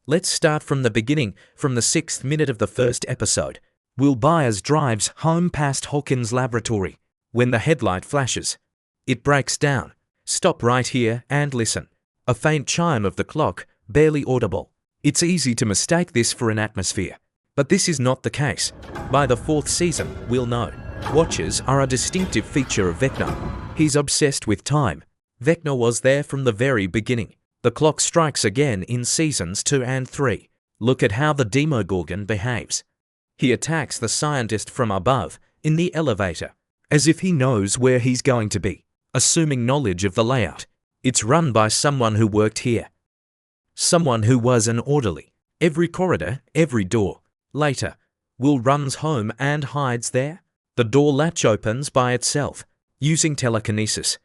Let's start from the beginning, from the 6th minute of the first episode. Will Byers drives home past Hawkins' laboratory. When the headlight flashes, it breaks down. Stop right here and listen. A faint chime of the clock, barely audible. It's easy to mistake this for an atmosphere, but this is not the case. By the 4th season, we'll know. Watches are a distinctive feature of Vecna. He's obsessed with time. Vecna was there from the very beginning. The clock strikes again in seasons 2 and 3. Look at how the Demogorgon behaves. He attacks the scientist from above, in the elevator, as if he knows where he's going to be, assuming knowledge of the layout. It's run by someone who worked here. Someone who was an orderly. Every corridor, every door. Later, Will runs home and hides there. The door latch opens by itself, using telekinesis.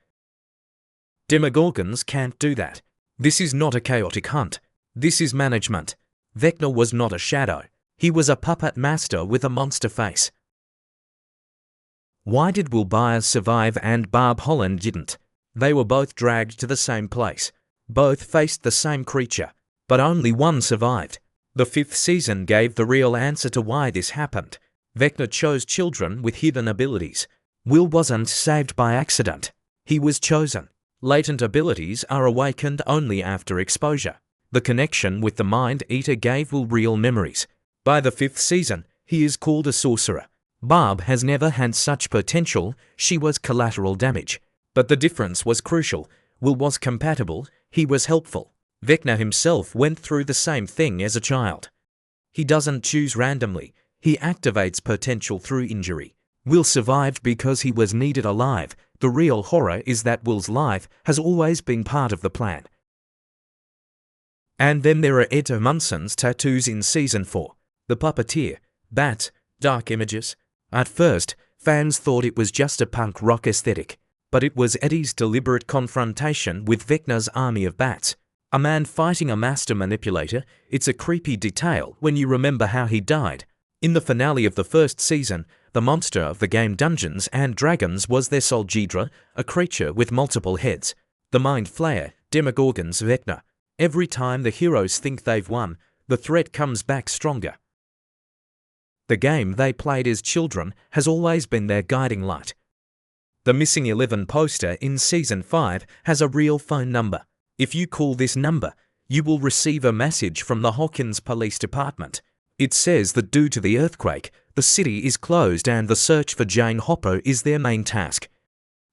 Demogorgons can't do that. This is not a chaotic hunt. This is management. Vecna was not a shadow. He was a puppet master with a monster face. Why did Will Byers survive and Barb Holland didn't? They were both dragged to the same place. Both faced the same creature, but only one survived. The 5th season gave the real answer to why this happened. Vecna chose children with hidden abilities. Will wasn't saved by accident. He was chosen. Latent abilities are awakened only after exposure. The connection with the Mind Eater gave Will real memories. By the 5th season, he is called a sorcerer. Barb has never had such potential, she was collateral damage. But the difference was crucial. Will was compatible, he was helpful. Vecna himself went through the same thing as a child. He doesn't choose randomly, he activates potential through injury. Will survived because he was needed alive. The real horror is that Will's life has always been part of the plan. And then there are Ed Munson's tattoos in season 4. The puppeteer, bats, dark images. At first, fans thought it was just a punk rock aesthetic, but it was Eddie's deliberate confrontation with Vecna's army of bats. A man fighting a master manipulator. It's a creepy detail when you remember how he died. In the finale of the 1st season, the monster of the game Dungeons and Dragons was their Solgidra, a creature with multiple heads. The Mind Flayer, Demogorgon's Vecna. Every time the heroes think they've won, the threat comes back stronger. The game they played as children has always been their guiding light. The Missing 11 poster in season 5 has a real phone number. If you call this number, you will receive a message from the Hawkins Police Department. It says that due to the earthquake, the city is closed and the search for Jane Hopper is their main task.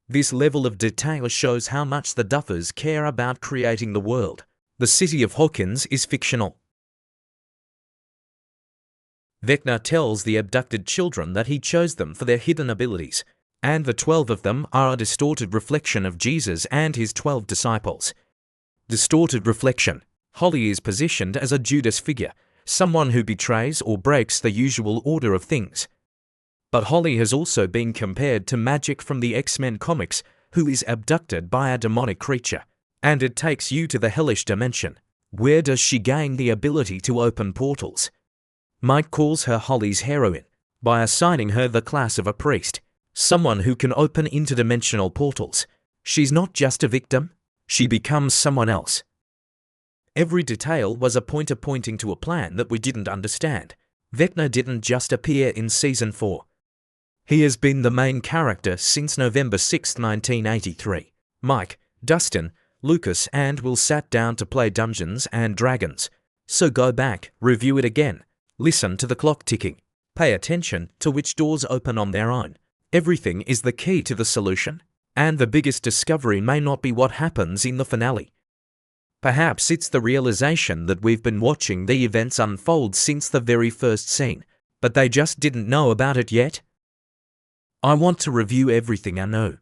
This level of detail shows how much the Duffers care about creating the world. The city of Hawkins is fictional. Vecna tells the abducted children that he chose them for their hidden abilities, and the 12 of them are a distorted reflection of Jesus and his 12 disciples. Distorted reflection. Holly is positioned as a Judas figure, someone who betrays or breaks the usual order of things. But Holly has also been compared to Magic from the X-Men comics, who is abducted by a demonic creature, and it takes you to the hellish dimension. Where does she gain the ability to open portals? Mike calls her Holly's heroine, by assigning her the class of a priest, someone who can open interdimensional portals. She's not just a victim, she becomes someone else. Every detail was a pointer pointing to a plan that we didn't understand. Vecna didn't just appear in season 4. He has been the main character since November 6, 1983. Mike, Dustin, Lucas and Will sat down to play Dungeons and Dragons. So go back, review it again. Listen to the clock ticking. Pay attention to which doors open on their own. Everything is the key to the solution. And the biggest discovery may not be what happens in the finale. Perhaps it's the realization that we've been watching the events unfold since the very first scene, but they just didn't know about it yet. I want to review everything I know.